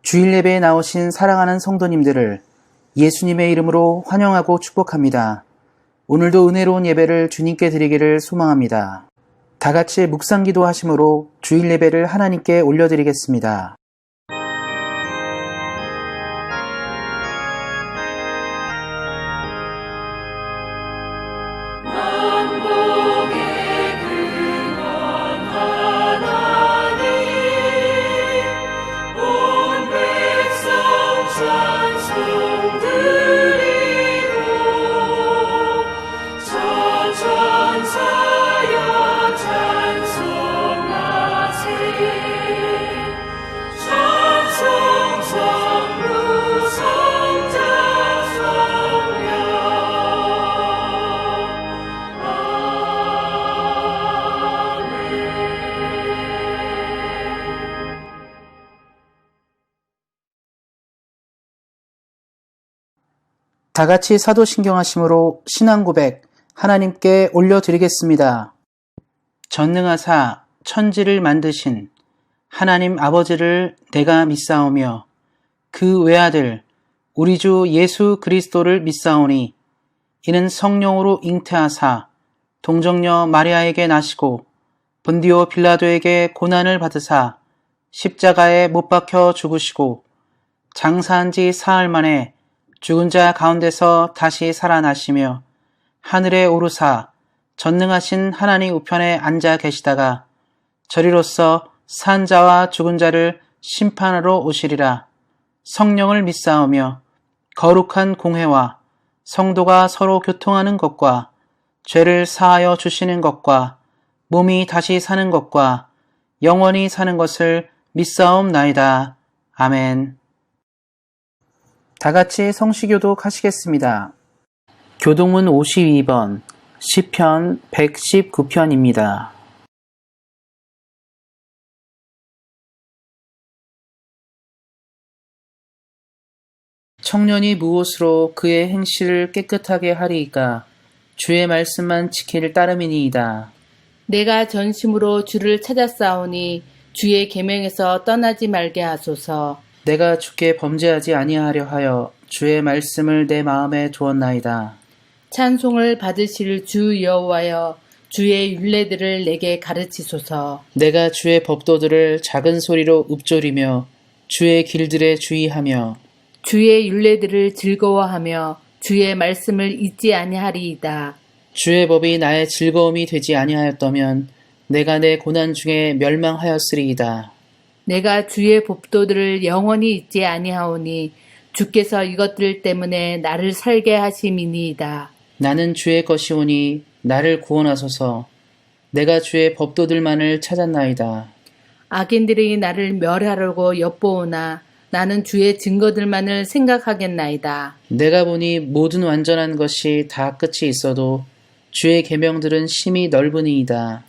주일 예배에 나오신 사랑하는 성도님들을 예수님의 이름으로 환영하고 축복합니다. 오늘도 은혜로운 예배를 주님께 드리기를 소망합니다. 다 같이 묵상기도 하심으로 주일 예배를 하나님께 올려드리겠습니다. 다 같이 사도신경 하심으로 신앙 고백 하나님께 올려드리겠습니다. 전능하사 천지를 만드신 하나님 아버지를 내가 믿사오며 그 외아들 우리 주 예수 그리스도를 믿사오니 이는 성령으로 잉태하사 동정녀 마리아에게 나시고 본디오 빌라도에게 고난을 받으사 십자가에 못 박혀 죽으시고 장사한 지 사흘 만에 죽은 자 가운데서 다시 살아나시며 하늘에 오르사 전능하신 하나님 우편에 앉아 계시다가 저리로서 산 자와 죽은 자를 심판하러 오시리라. 성령을 믿사오며 거룩한 공회와 성도가 서로 교통하는 것과 죄를 사하여 주시는 것과 몸이 다시 사는 것과 영원히 사는 것을 믿사옵나이다. 아멘. 다 같이 성시교독 하시겠습니다. 교동문 52번, 시편 119편입니다. 청년이 무엇으로 그의 행실을 깨끗하게 하리이까? 주의 말씀만 지킬 따름이니이다. 내가 전심으로 주를 찾았사오니 주의 계명에서 떠나지 말게 하소서. 내가 주께 범죄하지 아니하려 하여 주의 말씀을 내 마음에 두었나이다. 찬송을 받으실 주 여호와여, 주의 율례들을 내게 가르치소서. 내가 주의 법도들을 작은 소리로 읊조리며 주의 길들에 주의하며 주의 율례들을 즐거워하며 주의 말씀을 잊지 아니하리이다. 주의 법이 나의 즐거움이 되지 아니하였다면 내가 내 고난 중에 멸망하였으리이다. 내가 주의 법도들을 영원히 잊지 아니하오니 주께서 이것들 때문에 나를 살게 하심이니이다. 나는 주의 것이오니 나를 구원하소서. 내가 주의 법도들만을 찾았나이다. 악인들이 나를 멸하려고 엿보오나 나는 주의 증거들만을 생각하겠나이다. 내가 보니 모든 완전한 것이 다 끝이 있어도 주의 계명들은 심히 넓으니이다.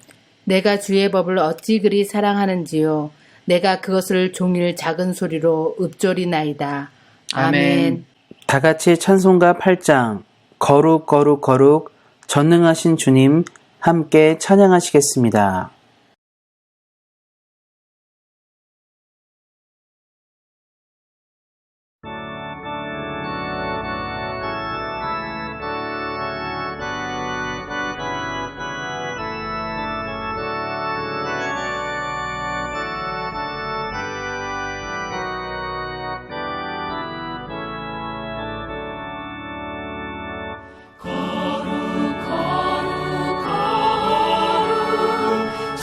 내가 주의 법을 어찌 그리 사랑하는지요. 내가 그것을 종일 작은 소리로 읊조리나이다. 아멘. 다 같이 찬송가 8장 거룩 거룩 거룩 전능하신 주님 함께 찬양하시겠습니다. 거룩 거룩 거룩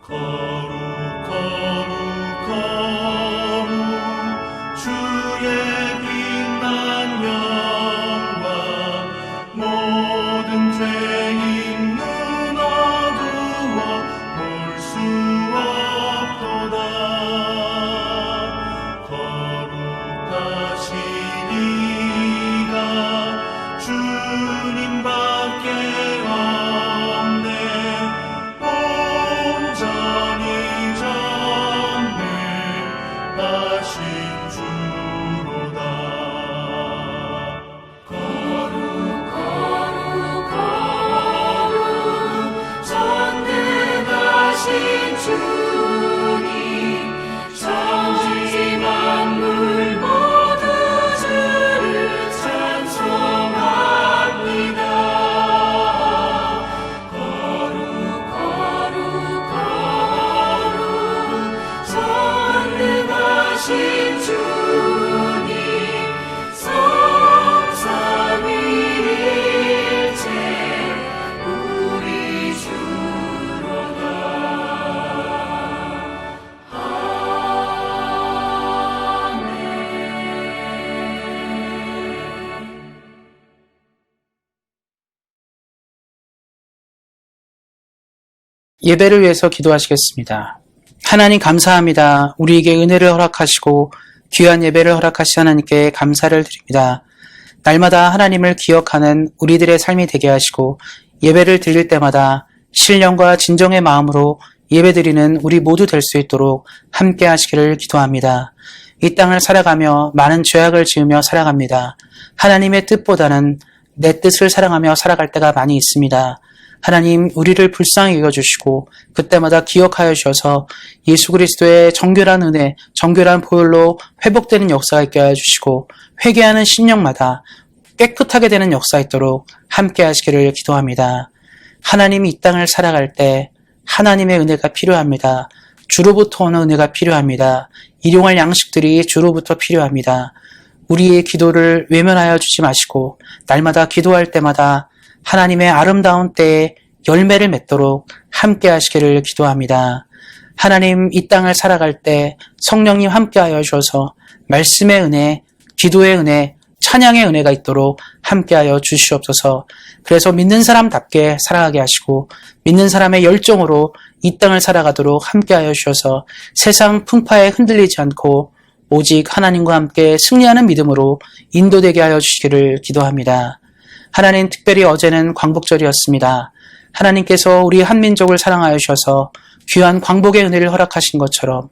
거룩 거룩 주의 빛난 영광 모든 죄인 눈 어두워 볼 수 없도다. 거룩하신 이가 주님밖에 없네. 온전히 전능하신 주로다. 거룩 전능하신 주님 천지 만물 모두 주를 찬송합니다. 거룩 전능하신 주님 성삼위일체 우리 주로다. 예배를 위해서 기도하시겠습니다. 하나님 감사합니다. 우리에게 은혜를 허락하시고 귀한 예배를 허락하신 하나님께 감사를 드립니다. 날마다 하나님을 기억하는 우리들의 삶이 되게 하시고 예배를 드릴 때마다 신령과 진정의 마음으로 예배드리는 우리 모두 될 수 있도록 함께 하시기를 기도합니다. 이 땅을 살아가며 많은 죄악을 지으며 살아갑니다. 하나님의 뜻보다는 내 뜻을 사랑하며 살아갈 때가 많이 있습니다. 하나님 우리를 불쌍히 여겨주시고 그때마다 기억하여 주셔서 예수 그리스도의 정결한 은혜, 정결한 보혈로 회복되는 역사가 있게 하여 주시고 회개하는 심령마다 깨끗하게 되는 역사 있도록 함께 하시기를 기도합니다. 하나님이 이 땅을 살아갈 때 하나님의 은혜가 필요합니다. 주로부터 오는 은혜가 필요합니다. 일용할 양식들이 주로부터 필요합니다. 우리의 기도를 외면하여 주지 마시고 날마다 기도할 때마다 하나님의 아름다운 때에 열매를 맺도록 함께 하시기를 기도합니다. 하나님 이 땅을 살아갈 때 성령님 함께하여 주셔서 말씀의 은혜, 기도의 은혜, 찬양의 은혜가 있도록 함께하여 주시옵소서. 그래서 믿는 사람답게 살아가게 하시고 믿는 사람의 열정으로 이 땅을 살아가도록 함께하여 주셔서 세상 풍파에 흔들리지 않고 오직 하나님과 함께 승리하는 믿음으로 인도되게 하여 주시기를 기도합니다. 하나님 특별히 어제는 광복절이었습니다. 하나님께서 우리 한민족을 사랑하여 주셔서 귀한 광복의 은혜를 허락하신 것처럼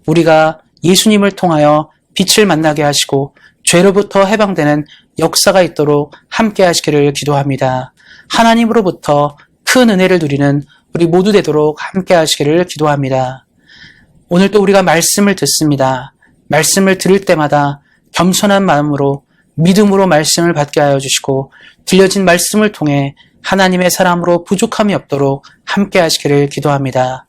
우리가 예수님을 통하여 빛을 만나게 하시고 죄로부터 해방되는 역사가 있도록 함께 하시기를 기도합니다. 하나님으로부터 큰 은혜를 누리는 우리 모두 되도록 함께 하시기를 기도합니다. 오늘 또 우리가 말씀을 듣습니다. 말씀을 들을 때마다 겸손한 마음으로 믿음으로 말씀을 받게 하여 주시고 들려진 말씀을 통해 하나님의 사람으로 부족함이 없도록 함께 하시기를 기도합니다.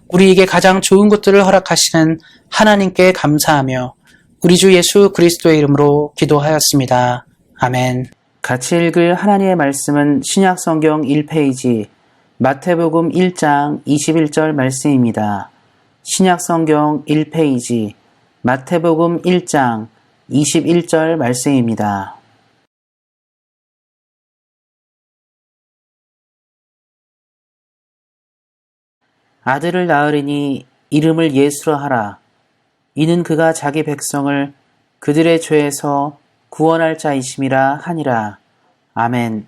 우리에게 가장 좋은 것들을 허락하시는 하나님께 감사하며 우리 주 예수 그리스도의 이름으로 기도하였습니다. 아멘. 같이 읽을 하나님의 말씀은 신약성경 1페이지 마태복음 1장 21절 말씀입니다. 신약성경 1페이지 마태복음 1장 21절 말씀입니다. 아들을 낳으리니 이름을 예수라 하라. 이는 그가 자기 백성을 그들의 죄에서 구원할 자이심이라 하니라. 아멘.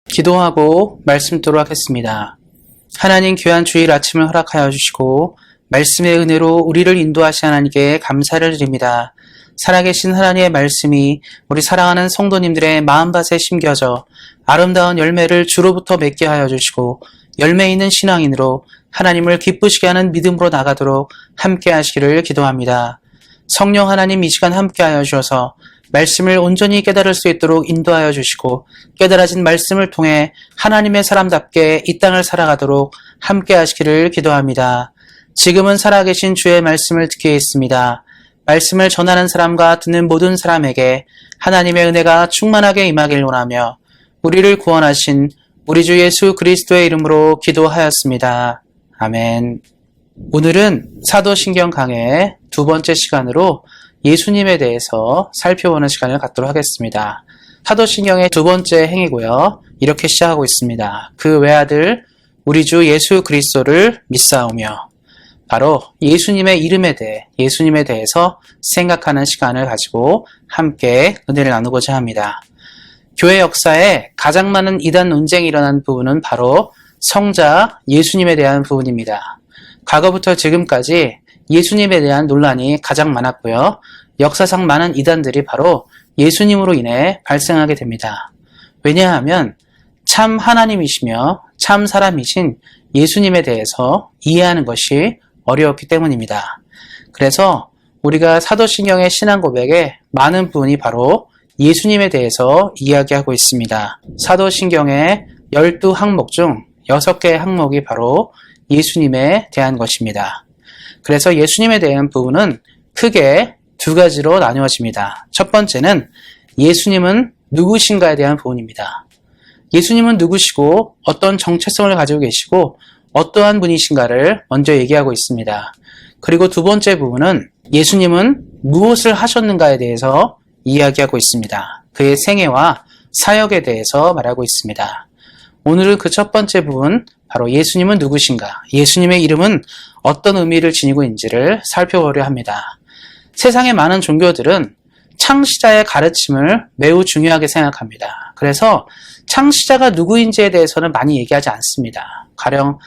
기도하고 말씀 듣도록 하겠습니다. 하나님 귀한 주일 아침을 허락하여 주시고 말씀의 은혜로 우리를 인도하신 하나님께 감사를 드립니다. 살아계신 하나님의 말씀이 우리 사랑하는 성도님들의 마음밭에 심겨져 아름다운 열매를 주로부터 맺게 하여 주시고 열매 있는 신앙인으로 하나님을 기쁘시게 하는 믿음으로 나가도록 함께 하시기를 기도합니다. 성령 하나님 이 시간 함께 하여 주셔서 말씀을 온전히 깨달을 수 있도록 인도하여 주시고 깨달아진 말씀을 통해 하나님의 사람답게 이 땅을 살아가도록 함께 하시기를 기도합니다. 지금은 살아계신 주의 말씀을 듣겠습니다. 말씀을 전하는 사람과 듣는 모든 사람에게 하나님의 은혜가 충만하게 임하길 원하며 우리를 구원하신 우리 주 예수 그리스도의 이름으로 기도하였습니다. 아멘. 오늘은 사도신경 강해의 두 번째 시간으로 예수님에 대해서 살펴보는 시간을 갖도록 하겠습니다. 사도신경의 두 번째 행이고요. 이렇게 시작하고 있습니다. 그 외아들 우리 주 예수 그리스도를 믿사오며, 바로 예수님의 이름에 대해, 예수님에 대해서 생각하는 시간을 가지고 함께 은혜를 나누고자 합니다. 교회 역사에 가장 많은 이단 논쟁이 일어난 부분은 바로 성자 예수님에 대한 부분입니다. 과거부터 지금까지 예수님에 대한 논란이 가장 많았고요. 역사상 많은 이단들이 바로 예수님으로 인해 발생하게 됩니다. 왜냐하면 참 하나님이시며 참 사람이신 예수님에 대해서 이해하는 것이 어려웠기 때문입니다. 그래서 우리가 사도신경의 신앙 고백에 많은 부분이 바로 예수님에 대해서 이야기하고 있습니다. 사도신경의 12항목 중 6개의 항목이 바로 예수님에 대한 것입니다. 그래서 예수님에 대한 부분은 크게 두 가지로 나누어집니다. 첫 번째는 예수님은 누구신가에 대한 부분입니다. 예수님은 누구시고 어떤 정체성을 가지고 계시고 어떠한 분이신가를 먼저 얘기하고 있습니다. 그리고 두 번째 부분은 예수님은 무엇을 하셨는가에 대해서 이야기하고 있습니다. 그의 생애와 사역에 대해서 말하고 있습니다. 오늘은 그 첫 번째 부분, 바로 예수님은 누구신가, 예수님의 이름은 어떤 의미를 지니고 있는지를 살펴보려 합니다. 세상의 많은 종교들은 창시자의 가르침을 매우 중요하게 생각합니다. 그래서 창시자가 누구인지에 대해서는 많이 얘기하지 않습니다. 가령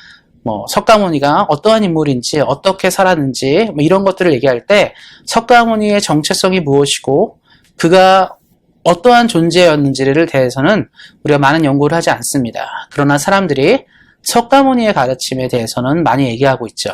석가모니가 어떠한 인물인지, 어떻게 살았는지 이런 것들을 얘기할 때 석가모니의 정체성이 무엇이고 그가 어떠한 존재였는지를 대해서는 우리가 많은 연구를 하지 않습니다. 그러나 사람들이 석가모니의 가르침에 대해서는 많이 얘기하고 있죠.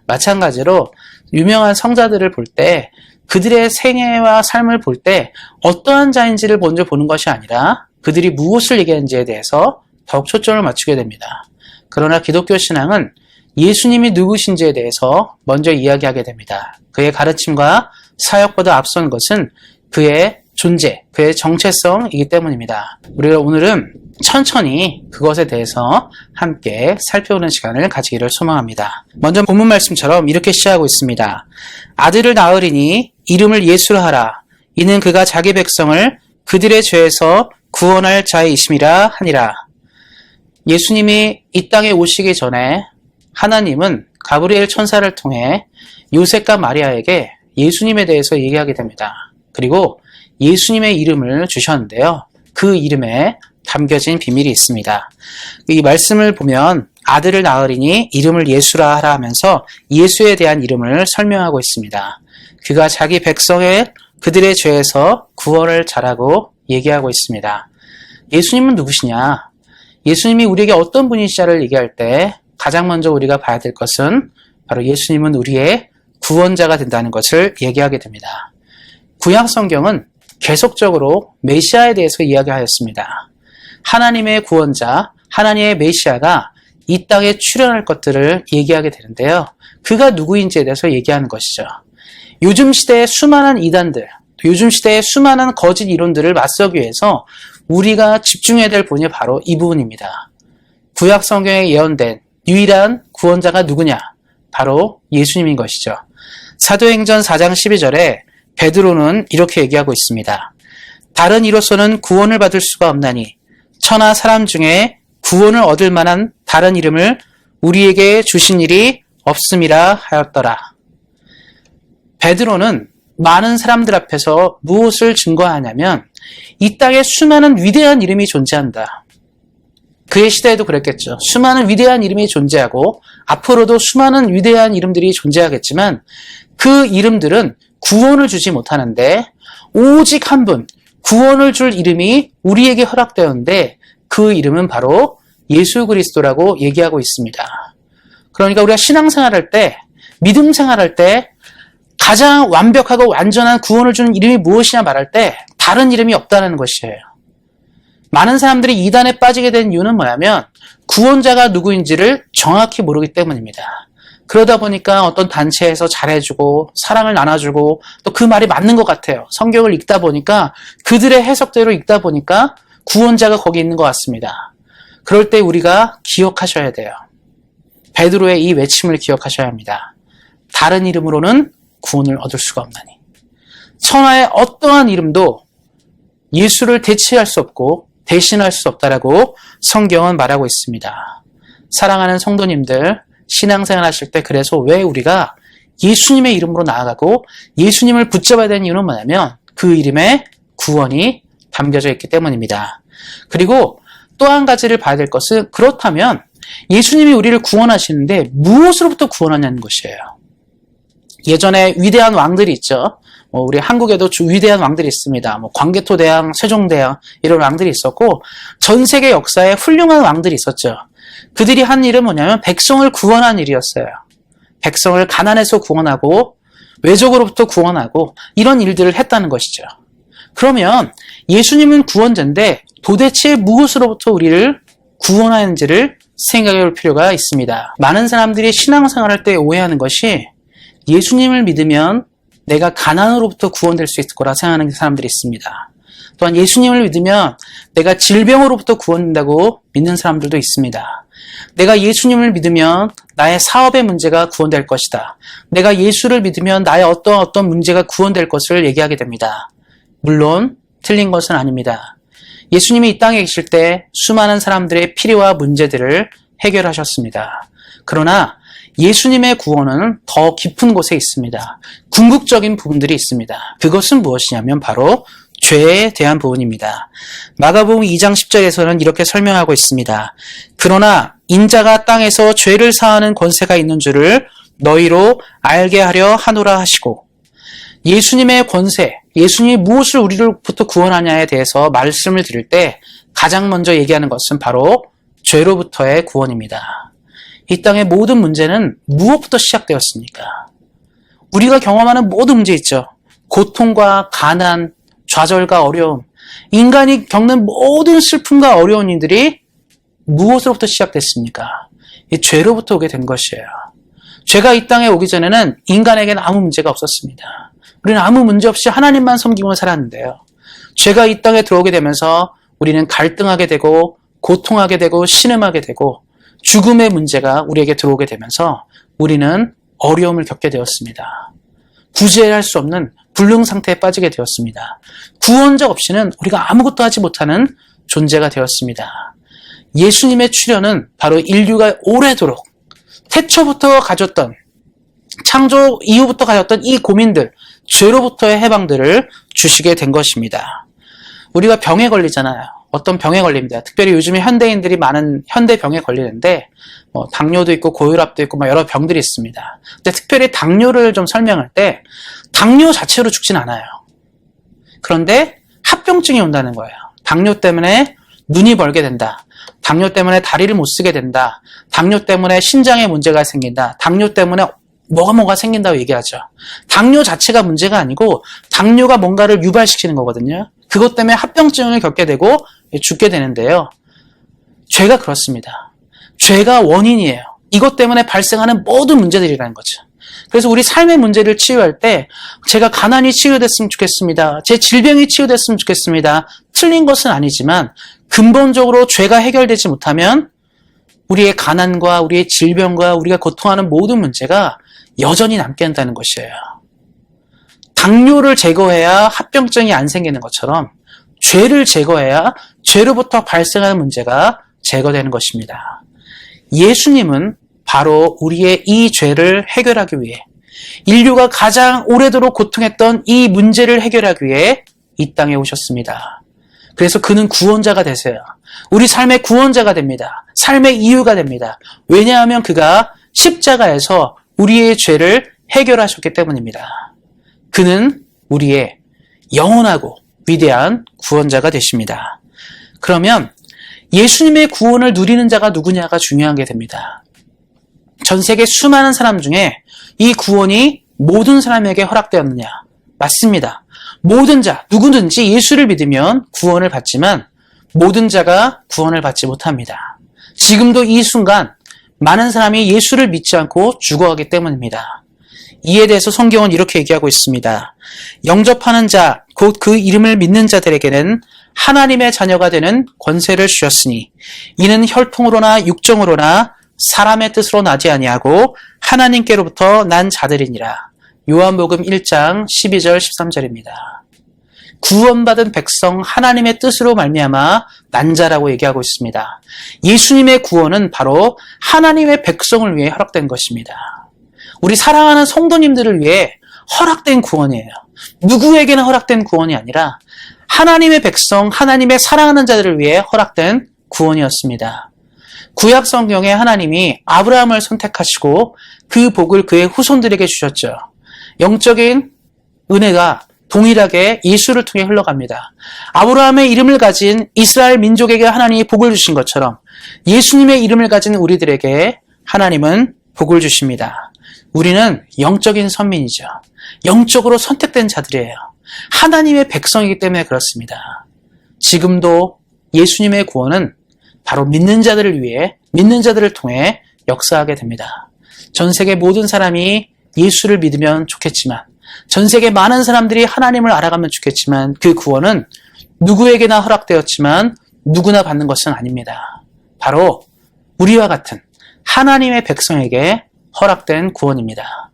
마찬가지로 유명한 성자들을 볼 때 그들의 생애와 삶을 볼 때 어떠한 자인지를 먼저 보는 것이 아니라 그들이 무엇을 얘기하는지에 대해서 더욱 초점을 맞추게 됩니다. 그러나 기독교 신앙은 예수님이 누구신지에 대해서 먼저 이야기하게 됩니다. 그의 가르침과 사역보다 앞선 것은 그의 존재, 그의 정체성이기 때문입니다. 우리가 오늘은 천천히 그것에 대해서 함께 살펴보는 시간을 가지기를 소망합니다. 먼저 본문 말씀처럼 이렇게 시작하고 있습니다. 아들을 낳으리니 이름을 예수라 하라. 이는 그가 자기 백성을 그들의 죄에서 구원할 자이심이라 하니라. 예수님이 이 땅에 오시기 전에 하나님은 가브리엘 천사를 통해 요셉과 마리아에게 예수님에 대해서 얘기하게 됩니다. 그리고 예수님의 이름을 주셨는데요. 그 이름에 담겨진 비밀이 있습니다. 이 말씀을 보면 아들을 낳으리니 이름을 예수라 하라 하면서 예수에 대한 이름을 설명하고 있습니다. 그가 자기 백성의 그들의 죄에서 구원을 자라고 얘기하고 있습니다. 예수님은 누구시냐? 예수님이 우리에게 어떤 분이시냐를 얘기할 때 가장 먼저 우리가 봐야 될 것은 바로 예수님은 우리의 구원자가 된다는 것을 얘기하게 됩니다. 구약 성경은 계속적으로 메시아에 대해서 이야기하였습니다. 하나님의 구원자, 하나님의 메시아가 이 땅에 출현할 것들을 얘기하게 되는데요. 그가 누구인지에 대해서 얘기하는 것이죠. 요즘 시대의 수많은 이단들, 요즘 시대의 수많은 거짓 이론들을 맞서기 위해서 우리가 집중해야 될 분이 바로 이 부분입니다. 구약 성경에 예언된 유일한 구원자가 누구냐? 바로 예수님인 것이죠. 사도행전 4장 12절에 베드로는 이렇게 얘기하고 있습니다. 다른 이로서는 구원을 받을 수가 없나니 천하 사람 중에 구원을 얻을 만한 다른 이름을 우리에게 주신 일이 없음이라 하였더라. 베드로는 많은 사람들 앞에서 무엇을 증거하냐면 이 땅에 수많은 위대한 이름이 존재한다. 그의 시대에도 그랬겠죠. 수많은 위대한 이름이 존재하고 앞으로도 수많은 위대한 이름들이 존재하겠지만 그 이름들은 구원을 주지 못하는데 오직 한 분, 구원을 줄 이름이 우리에게 허락되었는데 그 이름은 바로 예수 그리스도라고 얘기하고 있습니다. 그러니까 우리가 신앙생활할 때, 믿음 생활할 때 가장 완벽하고 완전한 구원을 주는 이름이 무엇이냐 말할 때 다른 이름이 없다는 것이에요. 많은 사람들이 이단에 빠지게 된 이유는 뭐냐면 구원자가 누구인지를 정확히 모르기 때문입니다. 그러다 보니까 어떤 단체에서 잘해주고 사랑을 나눠주고 또 그 말이 맞는 것 같아요. 성경을 읽다 보니까 그들의 해석대로 읽다 보니까 구원자가 거기 있는 것 같습니다. 그럴 때 우리가 기억하셔야 돼요. 베드로의 이 외침을 기억하셔야 합니다. 다른 이름으로는 구원을 얻을 수가 없나니. 천하의 어떠한 이름도 예수를 대체할 수 없고 대신할 수 없다라고 성경은 말하고 있습니다. 사랑하는 성도님들, 신앙생활 하실 때 그래서 왜 우리가 예수님의 이름으로 나아가고 예수님을 붙잡아야 되는 이유는 뭐냐면 그 이름에 구원이 담겨져 있기 때문입니다. 그리고 또 한 가지를 봐야 될 것은 그렇다면 예수님이 우리를 구원하시는데 무엇으로부터 구원하냐는 것이에요. 예전에 위대한 왕들이 있죠. 우리 한국에도 위대한 왕들이 있습니다. 광개토대왕, 세종대왕 이런 왕들이 있었고 전 세계 역사에 훌륭한 왕들이 있었죠. 그들이 한 일은 뭐냐면 백성을 구원한 일이었어요. 백성을 가난에서 구원하고 외적으로부터 구원하고 이런 일들을 했다는 것이죠. 그러면 예수님은 구원자인데 도대체 무엇으로부터 우리를 구원하는지를 생각해 볼 필요가 있습니다. 많은 사람들이 신앙생활할 때 오해하는 것이 예수님을 믿으면 내가 가난으로부터 구원될 수 있을 거라 생각하는 사람들이 있습니다. 또한 예수님을 믿으면 내가 질병으로부터 구원된다고 믿는 사람들도 있습니다. 내가 예수님을 믿으면 나의 사업의 문제가 구원될 것이다. 내가 예수를 믿으면 나의 어떤 문제가 구원될 것을 얘기하게 됩니다. 물론 틀린 것은 아닙니다. 예수님이 이 땅에 계실 때 수많은 사람들의 필요와 문제들을 해결하셨습니다. 그러나 예수님의 구원은 더 깊은 곳에 있습니다. 궁극적인 부분들이 있습니다. 그것은 무엇이냐면 바로 죄에 대한 부분입니다. 마가복음 2장 10절에서는 이렇게 설명하고 있습니다. 그러나 인자가 땅에서 죄를 사하는 권세가 있는 줄을 너희로 알게 하려 하노라 하시고, 예수님의 권세, 예수님이 무엇을 우리로부터 구원하냐에 대해서 말씀을 드릴 때 가장 먼저 얘기하는 것은 바로 죄로부터의 구원입니다. 이 땅의 모든 문제는 무엇부터 시작되었습니까? 우리가 경험하는 모든 문제 있죠. 고통과 가난, 좌절과 어려움, 인간이 겪는 모든 슬픔과 어려운 일들이 무엇으로부터 시작됐습니까? 이 죄로부터 오게 된 것이에요. 죄가 이 땅에 오기 전에는 인간에게는 아무 문제가 없었습니다. 우리는 아무 문제 없이 하나님만 섬기며 살았는데요. 죄가 이 땅에 들어오게 되면서 우리는 갈등하게 되고 고통하게 되고 신음하게 되고 죽음의 문제가 우리에게 들어오게 되면서 우리는 어려움을 겪게 되었습니다. 구제할 수 없는 불능 상태에 빠지게 되었습니다. 구원자 없이는 우리가 아무것도 하지 못하는 존재가 되었습니다. 예수님의 출현은 바로 인류가 오래도록 태초부터 가졌던, 창조 이후부터 가졌던 이 고민들, 죄로부터의 해방들을 주시게 된 것입니다. 우리가 병에 걸리잖아요. 어떤 병에 걸립니다. 특별히 요즘에 현대인들이 많은 현대병에 걸리는데 당뇨도 있고 고혈압도 있고 여러 병들이 있습니다. 근데 특별히 당뇨를 좀 설명할 때 당뇨 자체로 죽진 않아요. 그런데 합병증이 온다는 거예요. 당뇨 때문에 눈이 벌게 된다. 당뇨 때문에 다리를 못 쓰게 된다. 당뇨 때문에 신장에 문제가 생긴다. 당뇨 때문에 뭐가 생긴다고 얘기하죠. 당뇨 자체가 문제가 아니고 당뇨가 뭔가를 유발시키는 거거든요. 그것 때문에 합병증을 겪게 되고 죽게 되는데요. 죄가 그렇습니다. 죄가 원인이에요. 이것 때문에 발생하는 모든 문제들이라는 거죠. 그래서 우리 삶의 문제를 치유할 때 제가 가난이 치유됐으면 좋겠습니다. 제 질병이 치유됐으면 좋겠습니다. 틀린 것은 아니지만 근본적으로 죄가 해결되지 못하면 우리의 가난과 우리의 질병과 우리가 고통하는 모든 문제가 여전히 남게 한다는 것이에요. 당뇨를 제거해야 합병증이 안 생기는 것처럼 죄를 제거해야 죄로부터 발생하는 문제가 제거되는 것입니다. 예수님은 바로 우리의 이 죄를 해결하기 위해, 인류가 가장 오래도록 고통했던 이 문제를 해결하기 위해 이 땅에 오셨습니다. 그래서 그는 구원자가 되세요. 우리 삶의 구원자가 됩니다. 삶의 이유가 됩니다. 왜냐하면 그가 십자가에서 우리의 죄를 해결하셨기 때문입니다. 그는 우리의 영원하고 위대한 구원자가 되십니다. 그러면 예수님의 구원을 누리는 자가 누구냐가 중요한 게 됩니다. 전 세계 수많은 사람 중에 이 구원이 모든 사람에게 허락되었느냐? 맞습니다. 모든 자, 누구든지 예수를 믿으면 구원을 받지만 모든 자가 구원을 받지 못합니다. 지금도 이 순간 많은 사람이 예수를 믿지 않고 죽어가기 때문입니다. 이에 대해서 성경은 이렇게 얘기하고 있습니다. 영접하는 자, 곧 그 이름을 믿는 자들에게는 하나님의 자녀가 되는 권세를 주셨으니 이는 혈통으로나 육정으로나 사람의 뜻으로 나지 아니하고 하나님께로부터 난 자들이니라. 요한복음 1장 12절 13절입니다. 구원받은 백성 하나님의 뜻으로 말미암아 난 자라고 얘기하고 있습니다. 예수님의 구원은 바로 하나님의 백성을 위해 허락된 것입니다. 우리 사랑하는 성도님들을 위해 허락된 구원이에요. 누구에게나 허락된 구원이 아니라 하나님의 백성, 하나님의 사랑하는 자들을 위해 허락된 구원이었습니다. 구약 성경에 하나님이 아브라함을 선택하시고 그 복을 그의 후손들에게 주셨죠. 영적인 은혜가 동일하게 예수를 통해 흘러갑니다. 아브라함의 이름을 가진 이스라엘 민족에게 하나님이 복을 주신 것처럼 예수님의 이름을 가진 우리들에게 하나님은 복을 주십니다. 우리는 영적인 선민이죠. 영적으로 선택된 자들이에요. 하나님의 백성이기 때문에 그렇습니다. 지금도 예수님의 구원은 바로 믿는 자들을 위해, 믿는 자들을 통해 역사하게 됩니다. 전 세계 모든 사람이 예수를 믿으면 좋겠지만, 전 세계 많은 사람들이 하나님을 알아가면 좋겠지만, 그 구원은 누구에게나 허락되었지만 누구나 받는 것은 아닙니다. 바로 우리와 같은 하나님의 백성에게 허락된 구원입니다.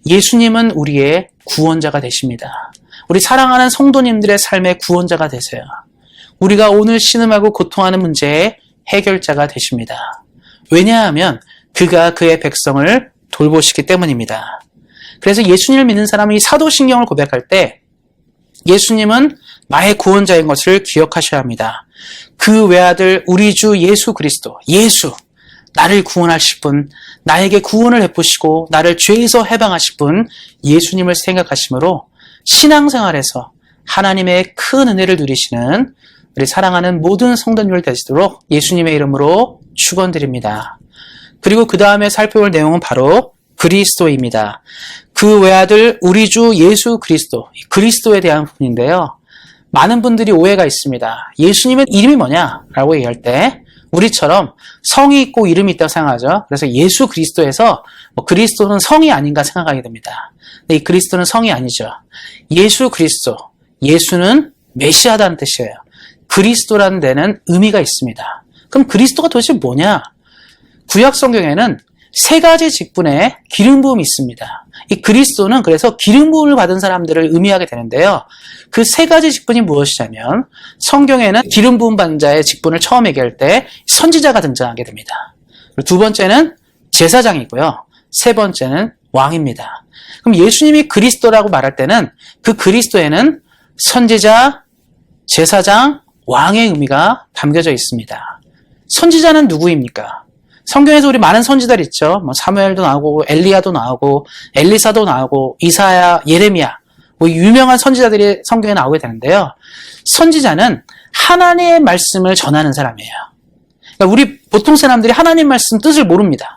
예수님은 우리의 구원자가 되십니다. 우리 사랑하는 성도님들의 삶의 구원자가 되세요. 우리가 오늘 신음하고 고통하는 문제의 해결자가 되십니다. 왜냐하면 그가 그의 백성을 돌보시기 때문입니다. 그래서 예수님을 믿는 사람이 사도신경을 고백할 때 예수님은 나의 구원자인 것을 기억하셔야 합니다. 그 외아들 우리 주 예수 그리스도, 예수, 나를 구원하실 분, 나에게 구원을 베푸시고 나를 죄에서 해방하실 분 예수님을 생각하시므로 신앙생활에서 하나님의 큰 은혜를 누리시는 우리 사랑하는 모든 성도님들 되시도록 예수님의 이름으로 축원드립니다. 그리고 그 다음에 살펴볼 내용은 바로 그리스도입니다. 그 외아들 우리 주 예수 그리스도, 그리스도에 대한 부분인데요. 많은 분들이 오해가 있습니다. 예수님의 이름이 뭐냐라고 얘기할 때 우리처럼 성이 있고 이름이 있다고 생각하죠. 그래서 예수 그리스도에서 그리스도는 성이 아닌가 생각하게 됩니다. 근데 이 그리스도는 성이 아니죠. 예수 그리스도, 예수는 메시아다는 뜻이에요. 그리스도라는 데는 의미가 있습니다. 그럼 그리스도가 도대체 뭐냐? 구약 성경에는 세 가지 직분의 기름 부음이 있습니다. 이 그리스도는 그래서 기름 부음을 받은 사람들을 의미하게 되는데요. 그 세 가지 직분이 무엇이냐면 성경에는 기름 부음 받은 자의 직분을 처음 얘기할 때 선지자가 등장하게 됩니다. 그리고 두 번째는 제사장이고요. 세 번째는 왕입니다. 그럼 예수님이 그리스도라고 말할 때는 그 그리스도에는 선지자, 제사장, 왕의 의미가 담겨져 있습니다. 선지자는 누구입니까? 성경에서 우리 많은 선지자들 있죠. 사무엘도 나오고 엘리야도 나오고 엘리사도 나오고 이사야, 예레미야 유명한 선지자들이 성경에 나오게 되는데요. 선지자는 하나님의 말씀을 전하는 사람이에요. 그러니까 우리 보통 사람들이 하나님 말씀 뜻을 모릅니다.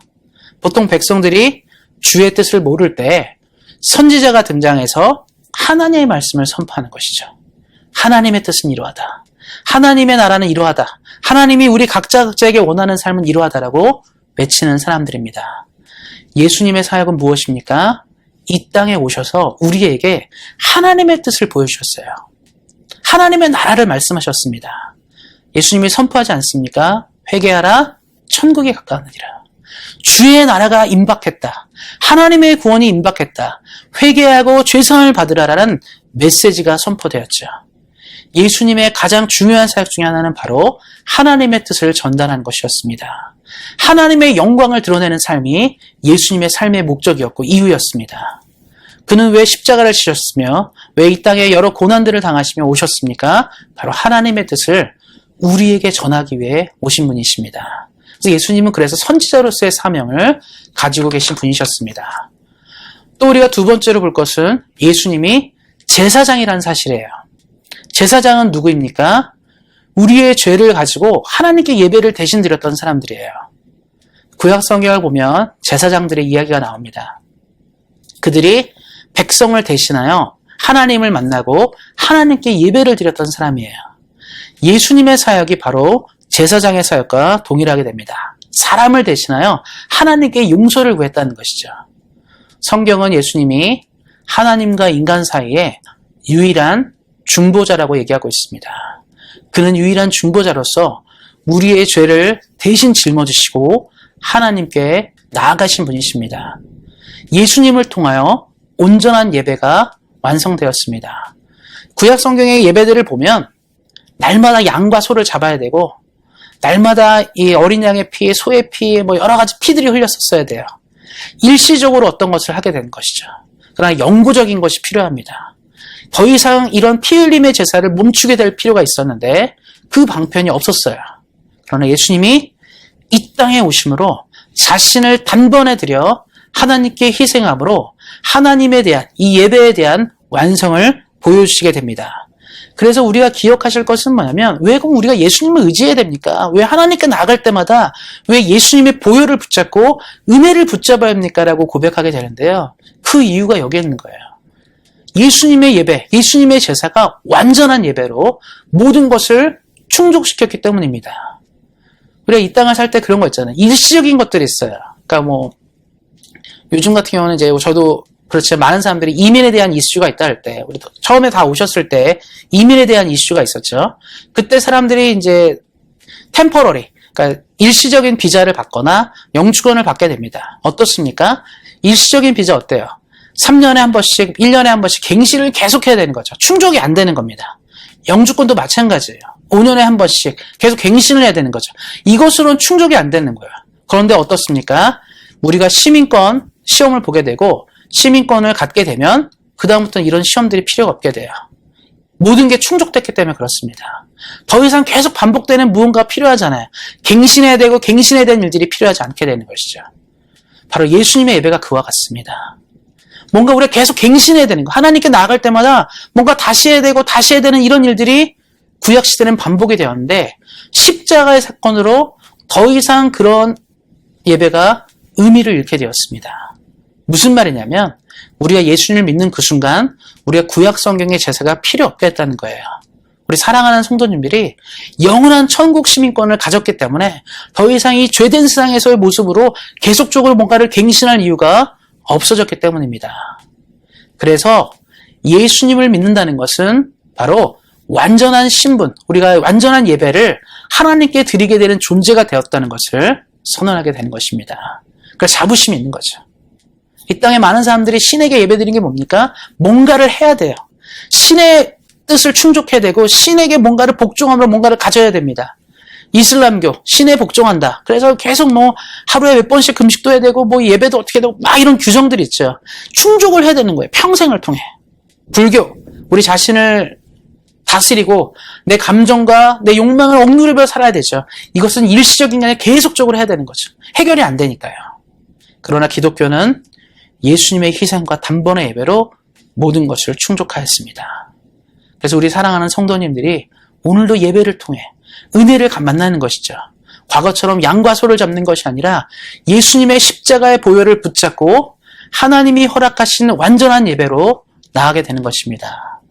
보통 백성들이 주의 뜻을 모를 때 선지자가 등장해서 하나님의 말씀을 선포하는 것이죠. 하나님의 뜻은 이러하다. 하나님의 나라는 이러하다. 하나님이 우리 각자에게 원하는 삶은 이러하다라고 외치는 사람들입니다. 예수님의 사역은 무엇입니까? 이 땅에 오셔서 우리에게 하나님의 뜻을 보여주셨어요. 하나님의 나라를 말씀하셨습니다. 예수님이 선포하지 않습니까? 회개하라, 천국에 가까우니라. 주의 나라가 임박했다. 하나님의 구원이 임박했다. 회개하고 죄사함을 받으라라는 메시지가 선포되었죠. 예수님의 가장 중요한 사역 중에 하나는 바로 하나님의 뜻을 전달하는 것이었습니다. 하나님의 영광을 드러내는 삶이 예수님의 삶의 목적이었고 이유였습니다. 그는 왜 십자가를 지셨으며 왜 이 땅에 여러 고난들을 당하시며 오셨습니까? 바로 하나님의 뜻을 우리에게 전하기 위해 오신 분이십니다. 그래서 예수님은 그래서 선지자로서의 사명을 가지고 계신 분이셨습니다. 또 우리가 두 번째로 볼 것은 예수님이 제사장이라는 사실이에요. 제사장은 누구입니까? 우리의 죄를 가지고 하나님께 예배를 대신 드렸던 사람들이에요. 구약 성경을 보면 제사장들의 이야기가 나옵니다. 그들이 백성을 대신하여 하나님을 만나고 하나님께 예배를 드렸던 사람이에요. 예수님의 사역이 바로 제사장의 사역과 동일하게 됩니다. 사람을 대신하여 하나님께 용서를 구했다는 것이죠. 성경은 예수님이 하나님과 인간 사이에 유일한 중보자라고 얘기하고 있습니다. 그는 유일한 중보자로서 우리의 죄를 대신 짊어지시고 하나님께 나아가신 분이십니다. 예수님을 통하여 온전한 예배가 완성되었습니다. 구약 성경의 예배들을 보면 날마다 양과 소를 잡아야 되고 날마다 이 어린 양의 피, 소의 피, 여러 가지 피들이 흘렸었어야 돼요. 일시적으로 어떤 것을 하게 되는 것이죠. 그러나 영구적인 것이 필요합니다. 더 이상 이런 피 흘림의 제사를 멈추게 될 필요가 있었는데 그 방편이 없었어요. 그러나 예수님이 이 땅에 오심으로 자신을 단번에 드려 하나님께 희생함으로 하나님에 대한 이 예배에 대한 완성을 보여주시게 됩니다. 그래서 우리가 기억하실 것은 뭐냐면 왜 그럼 우리가 예수님을 의지해야 됩니까? 왜 하나님께 나갈 때마다 왜 예수님의 보혈을 붙잡고 은혜를 붙잡아야 합니까? 라고 고백하게 되는데요. 그 이유가 여기에 있는 거예요. 예수님의 예배, 예수님의 제사가 완전한 예배로 모든 것을 충족시켰기 때문입니다. 우리가 이 땅을 살 때 그런 거 있잖아요. 일시적인 것들이 있어요. 그러니까 요즘 같은 경우는 이제 저도 그렇지 많은 사람들이 이민에 대한 이슈가 있다 할 때, 우리 처음에 다 오셨을 때 이민에 대한 이슈가 있었죠. 그때 사람들이 이제 템퍼러리, 그러니까 일시적인 비자를 받거나 영주권을 받게 됩니다. 어떻습니까? 일시적인 비자 어때요? 3년에 한 번씩, 1년에 한 번씩 갱신을 계속해야 되는 거죠. 충족이 안 되는 겁니다. 영주권도 마찬가지예요. 5년에 한 번씩 계속 갱신을 해야 되는 거죠. 이것으로는 충족이 안 되는 거예요. 그런데 어떻습니까? 우리가 시민권 시험을 보게 되고 시민권을 갖게 되면 그 다음부터는 이런 시험들이 필요가 없게 돼요. 모든 게 충족됐기 때문에 그렇습니다. 더 이상 계속 반복되는 무언가가 필요하잖아요. 갱신해야 되고 갱신해야 되는 일들이 필요하지 않게 되는 것이죠. 바로 예수님의 예배가 그와 같습니다. 뭔가 우리가 계속 갱신해야 되는 거. 하나님께 나아갈 때마다 뭔가 다시 해야 되고 다시 해야 되는 이런 일들이 구약시대는 반복이 되었는데 십자가의 사건으로 더 이상 그런 예배가 의미를 잃게 되었습니다. 무슨 말이냐면 우리가 예수님을 믿는 그 순간 우리가 구약 성경의 제사가 필요 없게 했다는 거예요. 우리 사랑하는 성도님들이 영원한 천국 시민권을 가졌기 때문에 더 이상 이 죄된 세상에서의 모습으로 계속적으로 뭔가를 갱신할 이유가 없어졌기 때문입니다. 그래서 예수님을 믿는다는 것은 바로 완전한 신분, 우리가 완전한 예배를 하나님께 드리게 되는 존재가 되었다는 것을 선언하게 되는 것입니다. 그래서 자부심이 있는 거죠. 이 땅에 많은 사람들이 신에게 예배드리는 게 뭡니까? 뭔가를 해야 돼요. 신의 뜻을 충족해야 되고 신에게 뭔가를 복종함으로 뭔가를 가져야 됩니다. 이슬람교, 신에 복종한다. 그래서 계속 하루에 몇 번씩 금식도 해야 되고 예배도 어떻게 되고 막 이런 규정들이 있죠. 충족을 해야 되는 거예요. 평생을 통해. 불교, 우리 자신을 다스리고 내 감정과 내 욕망을 억누르며 살아야 되죠. 이것은 일시적인 게 아니라 계속적으로 해야 되는 거죠. 해결이 안 되니까요. 그러나 기독교는 예수님의 희생과 단번의 예배로 모든 것을 충족하였습니다. 그래서 우리 사랑하는 성도님들이 오늘도 예배를 통해 은혜를 만나는 것이죠. 과거처럼 양과 소를 잡는 것이 아니라 예수님의 십자가의 보혈을 붙잡고 하나님이 허락하신 완전한 예배로 나아가게 되는 것입니다.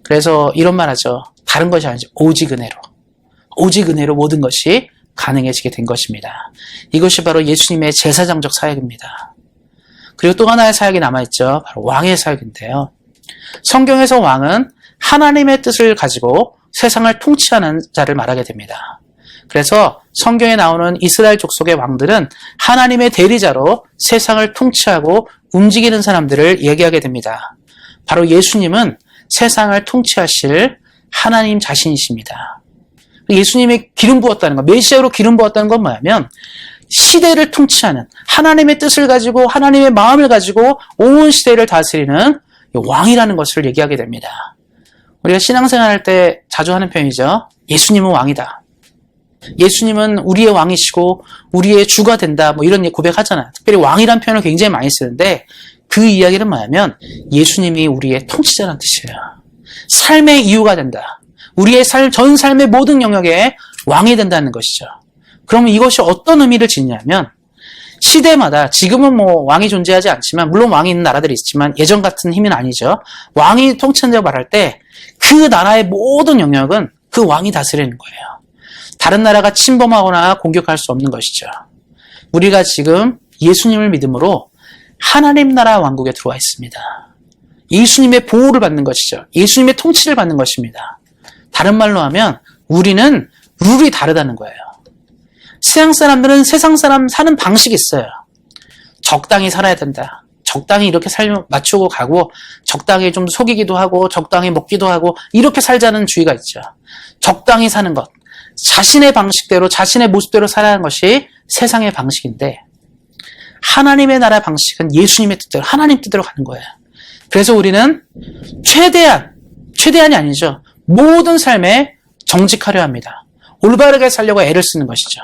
그래서 이런 말 하죠. 다른 것이 아니죠. 오직 은혜로. 오직 은혜로 모든 것이 가능해지게 된 것입니다. 이것이 바로 예수님의 제사장적 사역입니다. 그리고 또 하나의 사역이 남아있죠. 바로 왕의 사역인데요. 성경에서 왕은 하나님의 뜻을 가지고 세상을 통치하는 자를 말하게 됩니다. 그래서 성경에 나오는 이스라엘 족속의 왕들은 하나님의 대리자로 세상을 통치하고 움직이는 사람들을 얘기하게 됩니다. 바로 예수님은 세상을 통치하실 하나님 자신이십니다. 예수님이 기름 부었다는 것, 메시아로 기름 부었다는 건 뭐냐면 시대를 통치하는 하나님의 뜻을 가지고 하나님의 마음을 가지고 온 시대를 다스리는 왕이라는 것을 얘기하게 됩니다. 우리가 신앙생활할 때 자주 하는 표현이죠. 예수님은 왕이다. 예수님은 우리의 왕이시고 우리의 주가 된다. 이런 고백하잖아요. 특별히 왕이라는 표현을 굉장히 많이 쓰는데 그 이야기는 뭐냐면 예수님이 우리의 통치자라는 뜻이에요. 삶의 이유가 된다. 우리의 전 삶의 모든 영역에 왕이 된다는 것이죠. 그러면 이것이 어떤 의미를 짓냐면 시대마다 지금은 왕이 존재하지 않지만 물론 왕이 있는 나라들이 있지만 예전 같은 힘은 아니죠. 왕이 통치한다고 말할 때 그 나라의 모든 영역은 그 왕이 다스리는 거예요. 다른 나라가 침범하거나 공격할 수 없는 것이죠. 우리가 지금 예수님을 믿음으로 하나님 나라 왕국에 들어와 있습니다. 예수님의 보호를 받는 것이죠. 예수님의 통치를 받는 것입니다. 다른 말로 하면 우리는 룰이 다르다는 거예요. 세상 사람들은 세상 사람 사는 방식이 있어요. 적당히 살아야 된다. 적당히 이렇게 맞추고 가고 적당히 좀 속이기도 하고 적당히 먹기도 하고 이렇게 살자는 주의가 있죠. 적당히 사는 것. 자신의 방식대로 자신의 모습대로 살아가는 것이 세상의 방식인데 하나님의 나라 방식은 예수님의 뜻대로 하나님 뜻대로 가는 거예요. 그래서 우리는 최대한이 아니죠. 모든 삶에 정직하려 합니다. 올바르게 살려고 애를 쓰는 것이죠.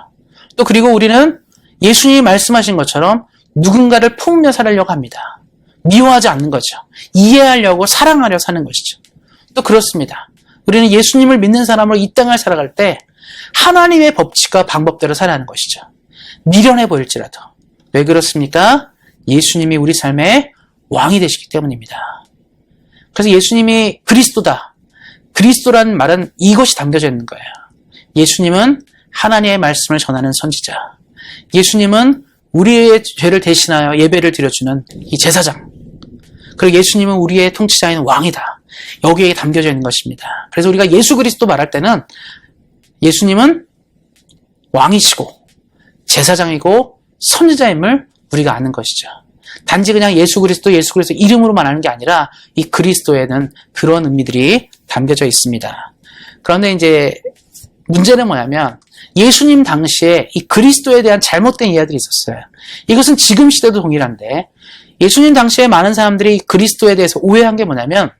또 그리고 우리는 예수님이 말씀하신 것처럼 누군가를 품으며 살려고 합니다. 미워하지 않는 거죠. 이해하려고 사랑하려 사는 것이죠. 또 그렇습니다. 우리는 예수님을 믿는 사람으로 이 땅을 살아갈 때 하나님의 법칙과 방법대로 살아가는 것이죠. 미련해 보일지라도. 왜 그렇습니까? 예수님이 우리 삶의 왕이 되시기 때문입니다. 그래서 예수님이 그리스도다. 그리스도라는 말은 이것이 담겨져 있는 거예요. 예수님은 하나님의 말씀을 전하는 선지자. 예수님은 우리의 죄를 대신하여 예배를 드려주는 이 제사장. 그리고 예수님은 우리의 통치자인 왕이다. 여기에 담겨져 있는 것입니다. 그래서 우리가 예수 그리스도 말할 때는 예수님은 왕이시고 제사장이고 선지자임을 우리가 아는 것이죠. 단지 그냥 예수 그리스도 이름으로만 아는 게 아니라 이 그리스도에는 그런 의미들이 담겨져 있습니다. 그런데 이제 문제는 뭐냐면 예수님 당시에 이 그리스도에 대한 잘못된 이해들이 있었어요. 이것은 지금 시대도 동일한데 예수님 당시에 많은 사람들이 그리스도에 대해서 오해한 게 뭐냐면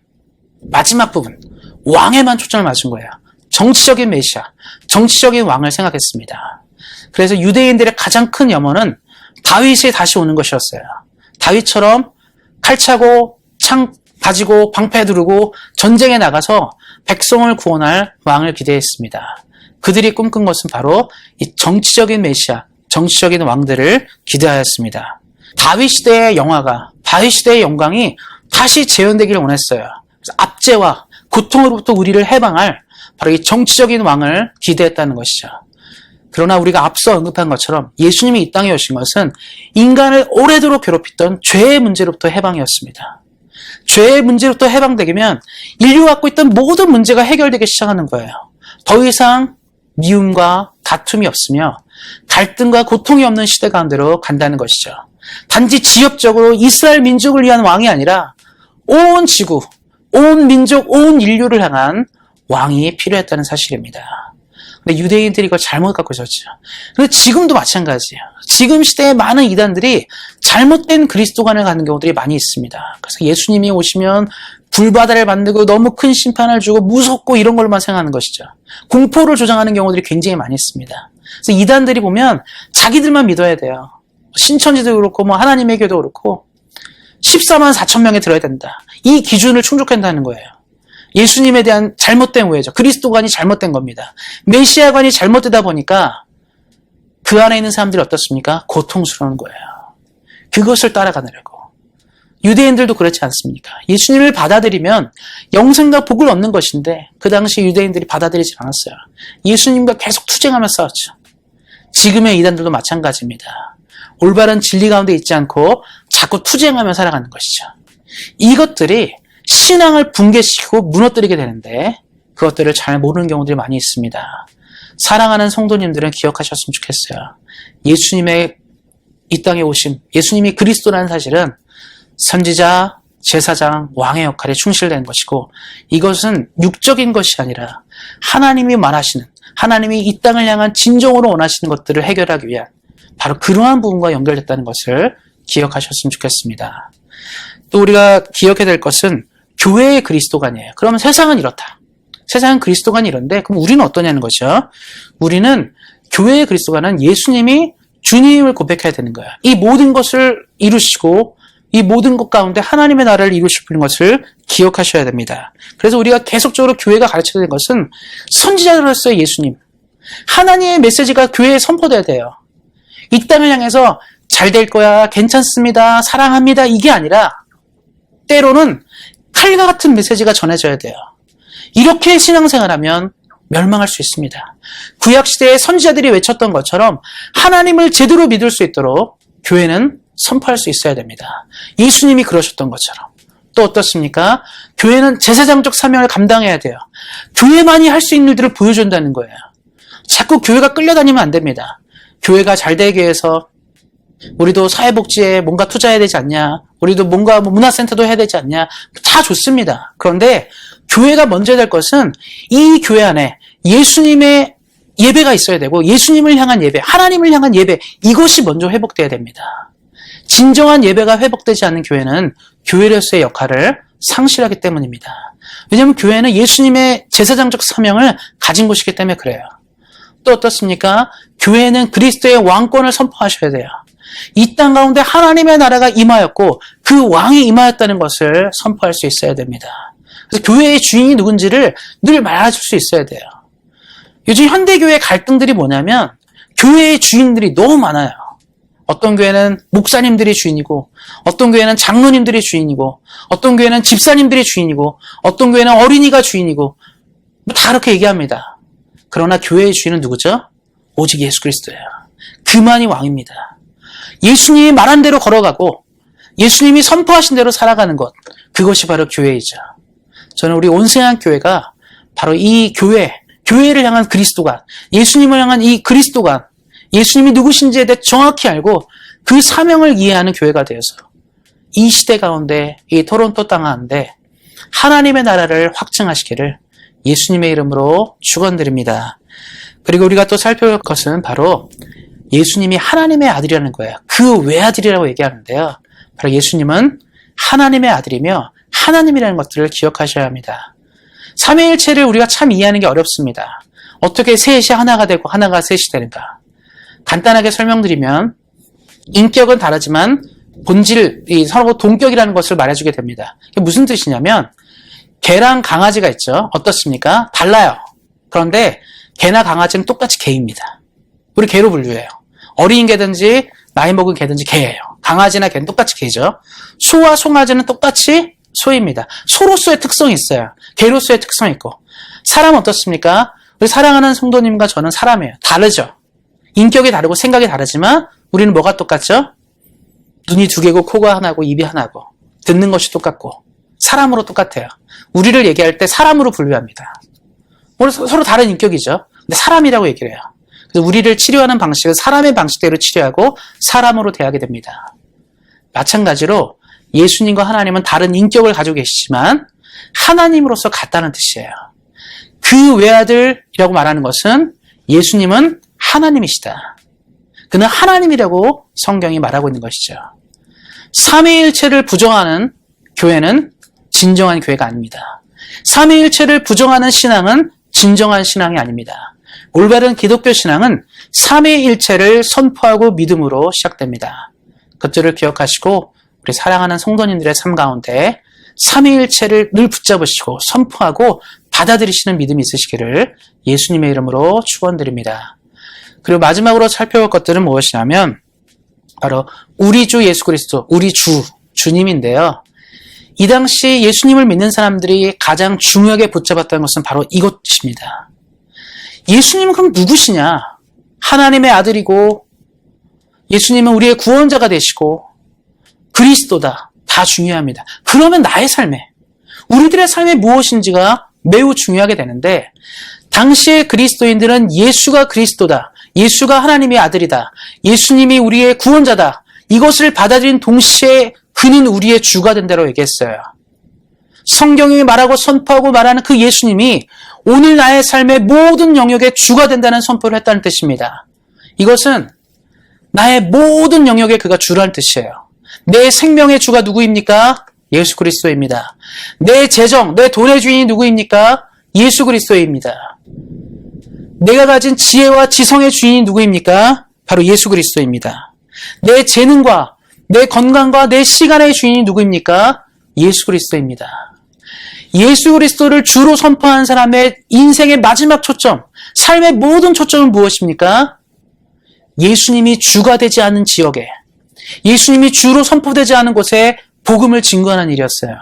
마지막 부분, 왕에만 초점을 맞춘 거예요. 정치적인 메시아, 정치적인 왕을 생각했습니다. 그래서 유대인들의 가장 큰 염원은 다윗이 다시 오는 것이었어요. 다윗처럼 칼 차고 창 가지고 방패 두르고 전쟁에 나가서 백성을 구원할 왕을 기대했습니다. 그들이 꿈꾼 것은 바로 이 정치적인 메시아, 정치적인 왕들을 기대하였습니다. 다윗 시대의 영화가, 다윗 시대의 영광이 다시 재현되기를 원했어요. 그래서 압제와 고통으로부터 우리를 해방할 바로 이 정치적인 왕을 기대했다는 것이죠. 그러나 우리가 앞서 언급한 것처럼 예수님이 이 땅에 오신 것은 인간을 오래도록 괴롭혔던 죄의 문제로부터 해방이었습니다. 죄의 문제로부터 해방되면 인류가 갖고 있던 모든 문제가 해결되기 시작하는 거예요. 더 이상 미움과 다툼이 없으며 갈등과 고통이 없는 시대 가운데로 간다는 것이죠. 단지 지역적으로 이스라엘 민족을 위한 왕이 아니라 온 지구, 온 민족, 온 인류를 향한 왕이 필요했다는 사실입니다. 근데 유대인들이 이걸 잘못 갖고 있었죠. 그런데 지금도 마찬가지예요. 지금 시대에 많은 이단들이 잘못된 그리스도관을 갖는 경우들이 많이 있습니다. 그래서 예수님이 오시면 불바다를 만들고 너무 큰 심판을 주고 무섭고 이런 걸로만 생각하는 것이죠. 공포를 조장하는 경우들이 굉장히 많이 있습니다. 그래서 이단들이 보면 자기들만 믿어야 돼요. 신천지도 그렇고 하나님의 교도 그렇고 14만 4천 명에 들어야 된다. 이 기준을 충족한다는 거예요. 예수님에 대한 잘못된 오해죠. 그리스도관이 잘못된 겁니다. 메시아관이 잘못되다 보니까 그 안에 있는 사람들이 어떻습니까? 고통스러운 거예요. 그것을 따라가느라고. 유대인들도 그렇지 않습니까? 예수님을 받아들이면 영생과 복을 얻는 것인데 그 당시 유대인들이 받아들이지 않았어요. 예수님과 계속 투쟁하며 싸웠죠. 지금의 이단들도 마찬가지입니다. 올바른 진리 가운데 있지 않고 자꾸 투쟁하며 살아가는 것이죠. 이것들이 신앙을 붕괴시키고 무너뜨리게 되는데 그것들을 잘 모르는 경우들이 많이 있습니다. 사랑하는 성도님들은 기억하셨으면 좋겠어요. 예수님의 이 땅에 오심, 예수님이 그리스도라는 사실은 선지자, 제사장, 왕의 역할에 충실된 것이고 이것은 육적인 것이 아니라 하나님이 말하시는, 하나님이 이 땅을 향한 진정으로 원하시는 것들을 해결하기 위한 바로 그러한 부분과 연결됐다는 것을 기억하셨으면 좋겠습니다. 또 우리가 기억해야 될 것은 교회의 그리스도관이에요. 그러면 세상은 이렇다. 세상은 그리스도관이 이런데 그럼 우리는 어떠냐는 거죠. 우리는 교회의 그리스도관은 예수님이 주님을 고백해야 되는 거예요. 이 모든 것을 이루시고 이 모든 것 가운데 하나님의 나라를 이루시는 것을 기억하셔야 됩니다. 그래서 우리가 계속적으로 교회가 가르쳐야 되는 것은 선지자로서의 예수님, 하나님의 메시지가 교회에 선포돼야 돼요. 이 땅을 향해서 잘 될 거야, 괜찮습니다, 사랑합니다 이게 아니라 때로는 칼과 같은 메시지가 전해져야 돼요. 이렇게 신앙생활하면 멸망할 수 있습니다. 구약시대의 선지자들이 외쳤던 것처럼 하나님을 제대로 믿을 수 있도록 교회는 선포할 수 있어야 됩니다. 예수님이 그러셨던 것처럼 또 어떻습니까? 교회는 제사장적 사명을 감당해야 돼요. 교회만이 할 수 있는 일들을 보여준다는 거예요. 자꾸 교회가 끌려다니면 안 됩니다. 교회가 잘 되기 위해서 우리도 사회복지에 뭔가 투자해야 되지 않냐, 우리도 뭔가 문화센터도 해야 되지 않냐, 다 좋습니다. 그런데 교회가 먼저 될 것은 이 교회 안에 예수님의 예배가 있어야 되고, 예수님을 향한 예배, 하나님을 향한 예배, 이것이 먼저 회복돼야 됩니다. 진정한 예배가 회복되지 않는 교회는 교회로서의 역할을 상실하기 때문입니다. 왜냐하면 교회는 예수님의 제사장적 사명을 가진 곳이기 때문에 그래요. 또 어떻습니까? 교회는 그리스도의 왕권을 선포하셔야 돼요. 이 땅 가운데 하나님의 나라가 임하였고 그 왕이 임하였다는 것을 선포할 수 있어야 됩니다. 그래서 교회의 주인이 누군지를 늘 말해줄 수 있어야 돼요. 요즘 현대교회 갈등들이 뭐냐면 교회의 주인들이 너무 많아요. 어떤 교회는 목사님들이 주인이고, 어떤 교회는 장로님들이 주인이고, 어떤 교회는 집사님들이 주인이고, 어떤 교회는 어린이가 주인이고, 다 그렇게 얘기합니다. 그러나 교회의 주인은 누구죠? 오직 예수 그리스도예요. 그만이 왕입니다. 예수님이 말한 대로 걸어가고 예수님이 선포하신 대로 살아가는 것, 그것이 바로 교회이죠. 저는 우리 온세한 교회가 바로 이 교회를 향한 그리스도관, 예수님을 향한 이 그리스도관, 예수님이 누구신지에 대해 정확히 알고 그 사명을 이해하는 교회가 되어서 이 시대 가운데, 이 토론토 땅 가운데 하나님의 나라를 확증하시기를 예수님의 이름으로 축원드립니다. 그리고 우리가 또 살펴볼 것은 바로 예수님이 하나님의 아들이라는 거예요. 그 외아들이라고 얘기하는데요. 바로 예수님은 하나님의 아들이며 하나님이라는 것들을 기억하셔야 합니다. 삼위일체를 우리가 참 이해하는 게 어렵습니다. 어떻게 셋이 하나가 되고 하나가 셋이 되는가? 간단하게 설명드리면 인격은 다르지만 본질, 서로 동격이라는 것을 말해주게 됩니다. 이게 무슨 뜻이냐면 개랑 강아지가 있죠. 어떻습니까? 달라요. 그런데 개나 강아지는 똑같이 개입니다. 우리 개로 분류해요. 어린 개든지 나이 먹은 개든지 개예요. 강아지나 개는 똑같이 개죠. 소와 송아지는 똑같이 소입니다. 소로서의 특성이 있어요. 개로서의 특성이 있고. 사람은 어떻습니까? 우리 사랑하는 성도님과 저는 사람이에요. 다르죠. 인격이 다르고 생각이 다르지만 우리는 뭐가 똑같죠? 눈이 두 개고 코가 하나고 입이 하나고 듣는 것이 똑같고 사람으로 똑같아요. 우리를 얘기할 때 사람으로 분류합니다. 우리 서로 다른 인격이죠. 근데 사람이라고 얘기를 해요. 그래서 우리를 치료하는 방식은 사람의 방식대로 치료하고 사람으로 대하게 됩니다. 마찬가지로 예수님과 하나님은 다른 인격을 가지고 계시지만 하나님으로서 같다는 뜻이에요. 그 외아들이라고 말하는 것은 예수님은 하나님이시다. 그는 하나님이라고 성경이 말하고 있는 것이죠. 삼위일체를 부정하는 교회는 진정한 교회가 아닙니다. 삼위일체를 부정하는 신앙은 진정한 신앙이 아닙니다. 올바른 기독교 신앙은 삼위일체를 선포하고 믿음으로 시작됩니다. 그것들을 기억하시고 우리 사랑하는 성도님들의 삶 가운데 삼위일체를 늘 붙잡으시고 선포하고 받아들이시는 믿음이 있으시기를 예수님의 이름으로 축원드립니다. 그리고 마지막으로 살펴볼 것들은 무엇이냐면 바로 우리 주 예수 그리스도, 우리 주님인데요. 이 당시 예수님을 믿는 사람들이 가장 중요하게 붙잡았던 것은 바로 이것입니다. 예수님은 그럼 누구시냐? 하나님의 아들이고 예수님은 우리의 구원자가 되시고 그리스도다. 다 중요합니다. 그러면 나의 삶에, 우리들의 삶에 무엇인지가 매우 중요하게 되는데 당시의 그리스도인들은 예수가 그리스도다. 예수가 하나님의 아들이다. 예수님이 우리의 구원자다. 이것을 받아들인 동시에 그는 우리의 주가 된다고 얘기했어요. 성경이 말하고 선포하고 말하는 그 예수님이 오늘 나의 삶의 모든 영역의 주가 된다는 선포를 했다는 뜻입니다. 이것은 나의 모든 영역에 그가 주라는 뜻이에요. 내 생명의 주가 누구입니까? 예수 그리스도입니다. 내 재정, 내 돈의 주인이 누구입니까? 예수 그리스도입니다. 내가 가진 지혜와 지성의 주인이 누구입니까? 바로 예수 그리스도입니다. 내 재능과 내 건강과 내 시간의 주인이 누구입니까? 예수 그리스도입니다. 예수 그리스도를 주로 선포한 사람의 인생의 마지막 초점, 삶의 모든 초점은 무엇입니까? 예수님이 주가 되지 않은 지역에, 예수님이 주로 선포되지 않은 곳에 복음을 증거하는 일이었어요.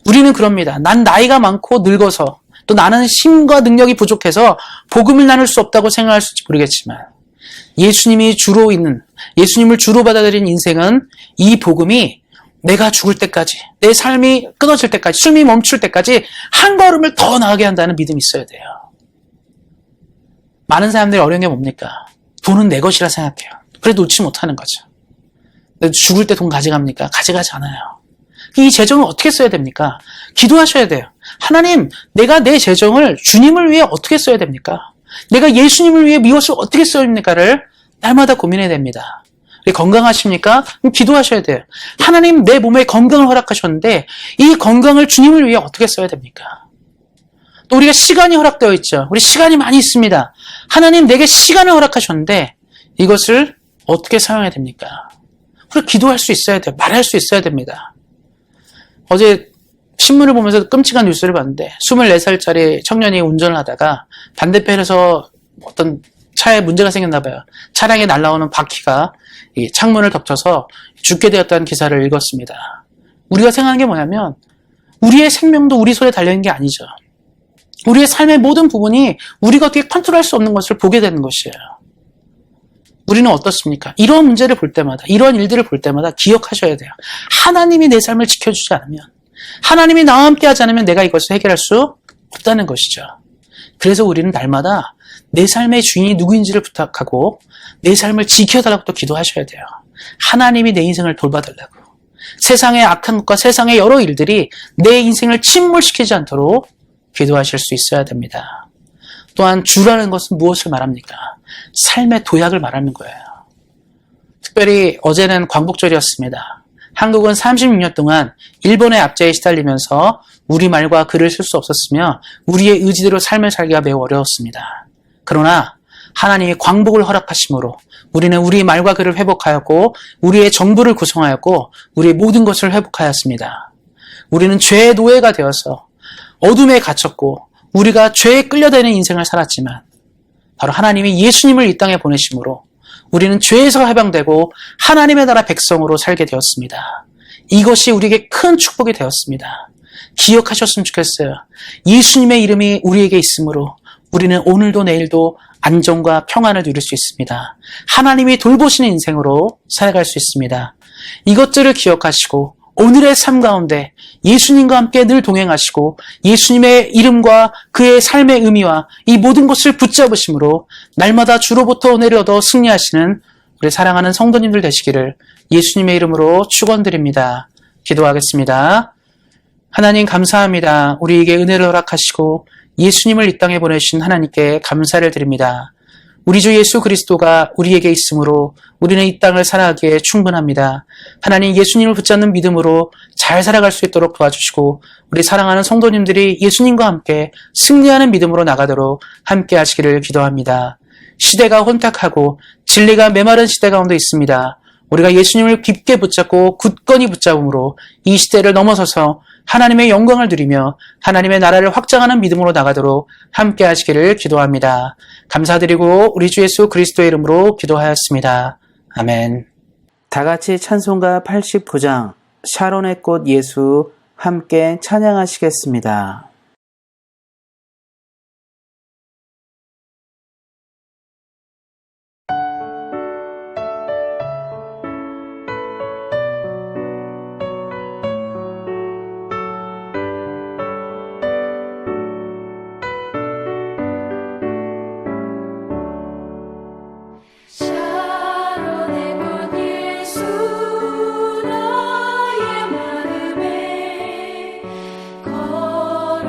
우리는 그럽니다. 난 나이가 많고 늙어서 또 나는 힘과 능력이 부족해서 복음을 나눌 수 없다고 생각할지 모르겠지만 예수님이 주로 있는, 예수님을 주로 받아들인 인생은 이 복음이 내가 죽을 때까지, 내 삶이 끊어질 때까지, 숨이 멈출 때까지 한 걸음을 더 나아가게 한다는 믿음이 있어야 돼요. 많은 사람들이 어려운 게 뭡니까? 돈은 내 것이라 생각해요. 그래 놓지 못하는 거죠. 근데 죽을 때 돈 가져갑니까? 가져가지 않아요. 이 재정을 어떻게 써야 됩니까? 기도하셔야 돼요. 하나님, 내가 내 재정을 주님을 위해 어떻게 써야 됩니까? 내가 예수님을 위해 무엇을 어떻게 써야 됩니까를 날마다 고민해야 됩니다. 건강하십니까? 그럼 기도하셔야 돼요. 하나님, 내 몸에 건강을 허락하셨는데 이 건강을 주님을 위해 어떻게 써야 됩니까? 또 우리가 시간이 허락되어 있죠. 우리 시간이 많이 있습니다. 하나님, 내게 시간을 허락하셨는데 이것을 어떻게 사용해야 됩니까? 우리가 기도할 수 있어야 돼요. 말할 수 있어야 됩니다. 어제 신문을 보면서 끔찍한 뉴스를 봤는데 24살짜리 청년이 운전을 하다가 반대편에서 어떤 차에 문제가 생겼나 봐요. 차량에 날아오는 바퀴가 이 창문을 덮쳐서 죽게 되었다는 기사를 읽었습니다. 우리가 생각하는 게 뭐냐면 우리의 생명도 우리 손에 달려있는 게 아니죠. 우리의 삶의 모든 부분이 우리가 어떻게 컨트롤할 수 없는 것을 보게 되는 것이에요. 우리는 어떻습니까? 이런 문제를 볼 때마다, 이런 일들을 볼 때마다 기억하셔야 돼요. 하나님이 내 삶을 지켜주지 않으면, 하나님이 나와 함께 하지 않으면 내가 이것을 해결할 수 없다는 것이죠. 그래서 우리는 날마다 내 삶의 주인이 누구인지를 부탁하고 내 삶을 지켜달라고 또 기도하셔야 돼요. 하나님이 내 인생을 돌봐달라고. 세상의 악한 것과 세상의 여러 일들이 내 인생을 침몰시키지 않도록 기도하실 수 있어야 됩니다. 또한 주라는 것은 무엇을 말합니까? 삶의 도약을 말하는 거예요. 특별히 어제는 광복절이었습니다. 한국은 36년 동안 일본의 압제에 시달리면서 우리말과 글을 쓸 수 없었으며 우리의 의지대로 삶을 살기가 매우 어려웠습니다. 그러나 하나님이 광복을 허락하심으로 우리는 우리 말과 글을 회복하였고 우리의 정부를 구성하였고 우리의 모든 것을 회복하였습니다. 우리는 죄의 노예가 되어서 어둠에 갇혔고 우리가 죄에 끌려다니는 인생을 살았지만 바로 하나님이 예수님을 이 땅에 보내심으로 우리는 죄에서 해방되고 하나님의 나라 백성으로 살게 되었습니다. 이것이 우리에게 큰 축복이 되었습니다. 기억하셨으면 좋겠어요. 예수님의 이름이 우리에게 있으므로 우리는 오늘도 내일도 안정과 평안을 누릴 수 있습니다. 하나님이 돌보시는 인생으로 살아갈 수 있습니다. 이것들을 기억하시고 오늘의 삶 가운데 예수님과 함께 늘 동행하시고 예수님의 이름과 그의 삶의 의미와 이 모든 것을 붙잡으심으로 날마다 주로부터 은혜를 얻어 승리하시는 우리 사랑하는 성도님들 되시기를 예수님의 이름으로 축원드립니다. 기도하겠습니다. 하나님 감사합니다. 우리에게 은혜를 허락하시고 예수님을 이 땅에 보내신 하나님께 감사를 드립니다. 우리 주 예수 그리스도가 우리에게 있으므로 우리는 이 땅을 살아가기에 충분합니다. 하나님 예수님을 붙잡는 믿음으로 잘 살아갈 수 있도록 도와주시고 우리 사랑하는 성도님들이 예수님과 함께 승리하는 믿음으로 나가도록 함께 하시기를 기도합니다. 시대가 혼탁하고 진리가 메마른 시대 가운데 있습니다. 우리가 예수님을 깊게 붙잡고 굳건히 붙잡음으로 이 시대를 넘어서서 하나님의 영광을 누리며 하나님의 나라를 확장하는 믿음으로 나가도록 함께 하시기를 기도합니다. 감사드리고 우리 주 예수 그리스도의 이름으로 기도하였습니다. 아멘. 다 같이 찬송가 89장 샤론의 꽃 예수 함께 찬양하시겠습니다. 샤론의 꽃 예수 나의 마음에 걸어오시네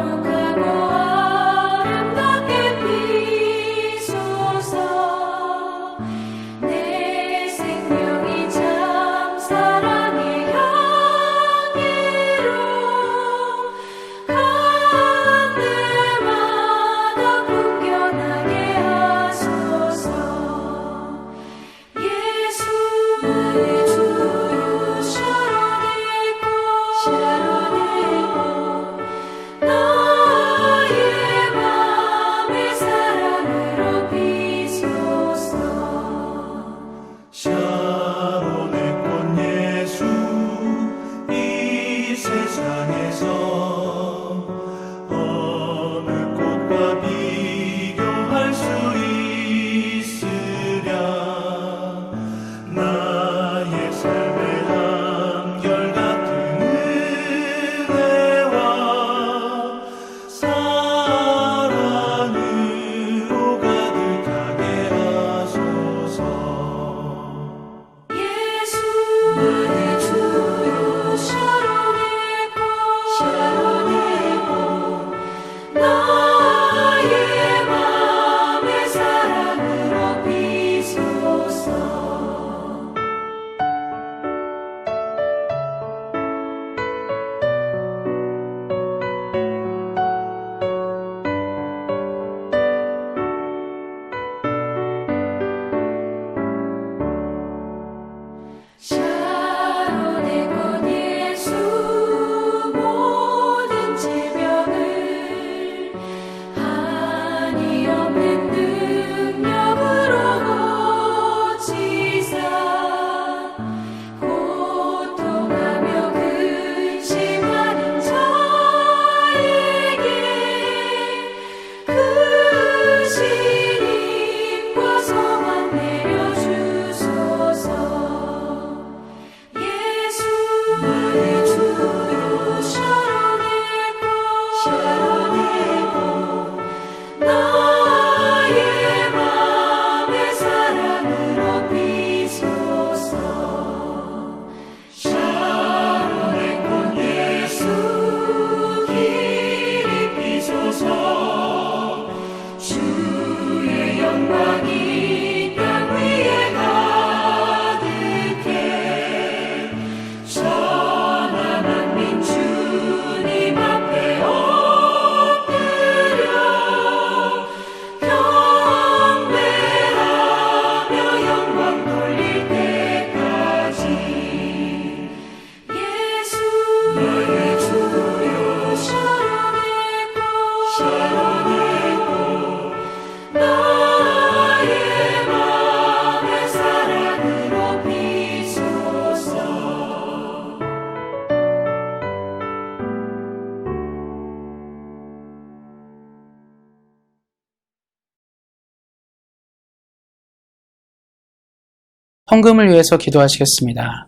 헌금을 위해서 기도하시겠습니다.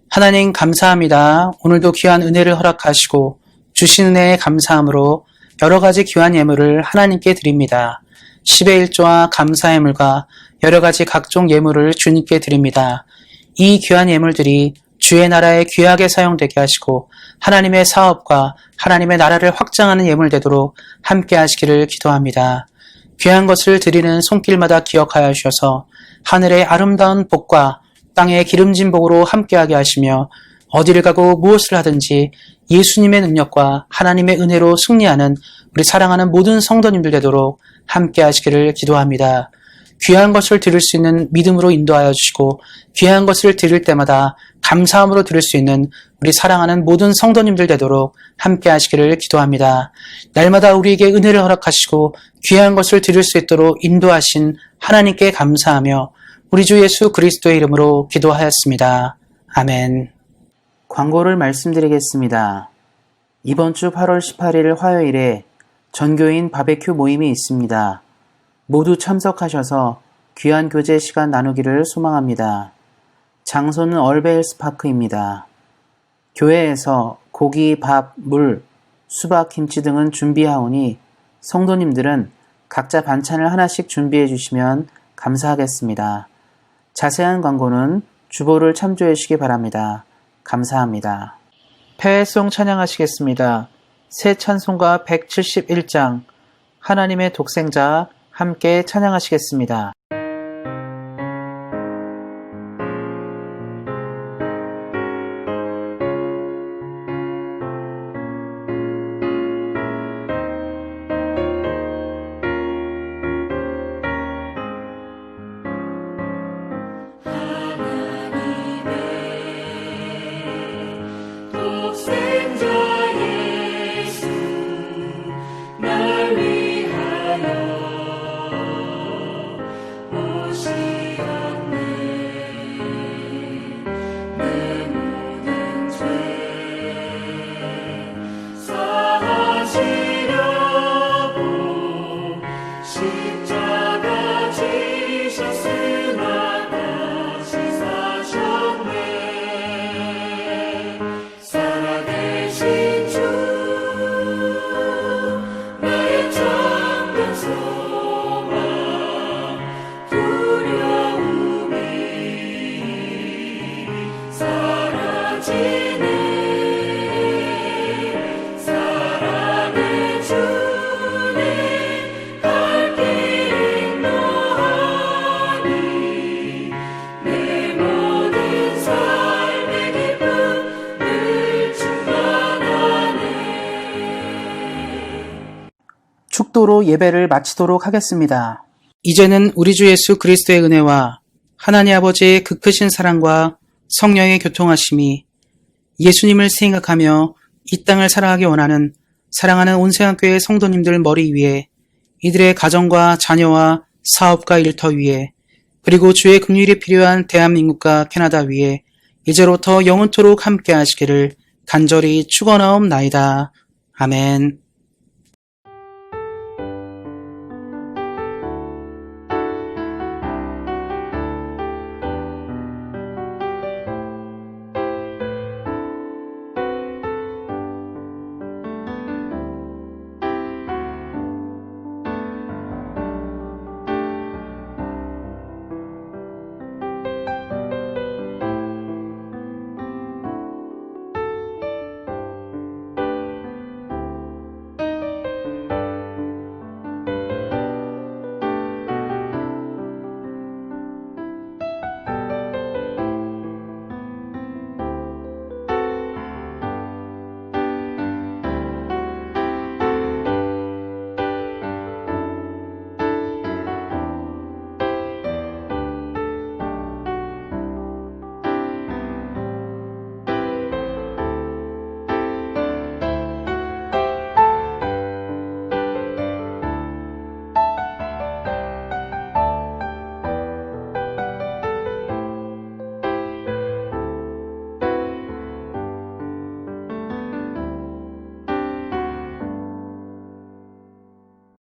하나님 감사합니다. 오늘도 귀한 은혜를 허락하시고 주신 은혜에 감사함으로 여러 가지 귀한 예물을 하나님께 드립니다. 10의 1조와 감사 예물과 여러 가지 각종 예물을 주님께 드립니다. 이 귀한 예물들이 주의 나라에 귀하게 사용되게 하시고 하나님의 사업과 하나님의 나라를 확장하는 예물 되도록 함께 하시기를 기도합니다. 귀한 것을 드리는 손길마다 기억하여 주셔서 하늘의 아름다운 복과 땅의 기름진 복으로 함께하게 하시며 어디를 가고 무엇을 하든지 예수님의 능력과 하나님의 은혜로 승리하는 우리 사랑하는 모든 성도님들 되도록 함께 하시기를 기도합니다. 귀한 것을 드릴 수 있는 믿음으로 인도하여 주시고 귀한 것을 드릴 때마다 감사함으로 드릴 수 있는 우리 사랑하는 모든 성도님들 되도록 함께 하시기를 기도합니다. 날마다 우리에게 은혜를 허락하시고 귀한 것을 드릴 수 있도록 인도하신 하나님께 감사하며 우리 주 예수 그리스도의 이름으로 기도하였습니다. 아멘. 광고를 말씀드리겠습니다. 이번 주 8월 18일 화요일에 전교인 바베큐 모임이 있습니다. 모두 참석하셔서 귀한 교제 시간 나누기를 소망합니다. 장소는 얼베일스 파크입니다. 교회에서 고기, 밥, 물, 수박, 김치 등은 준비하오니 성도님들은 각자 반찬을 하나씩 준비해 주시면 감사하겠습니다. 자세한 광고는 주보를 참조해 주시기 바랍니다. 감사합니다. 폐회송 찬양하시겠습니다. 새 찬송가 171장 하나님의 독생자 함께 찬양하시겠습니다. 독생자 예수 날 위하여 오시었네. 내 모든 죄 사하시려고 십자가 지셨으나 다시 사셨네. 살아계신 주 나의 참된 소망 두려움이 사라지네. 사랑의 주님 갈 길 인도하니 내 모든 삶의 기쁨을 충만하네. 축도로 예배를 마치도록 하겠습니다. 이제는 우리 주 예수 그리스도의 은혜와 하나님 아버지의 그 크신 사랑과 성령의 교통하심이 예수님을 생각하며 이 땅을 살아가기 원하는 사랑하는 온세상교회 성도님들 머리 위에 이들의 가정과 자녀와 사업과 일터 위에 그리고 주의 긍휼이 필요한 대한민국과 캐나다 위에 이제로부터 영원토록 함께 하시기를 간절히 축원하옵나이다. 아멘.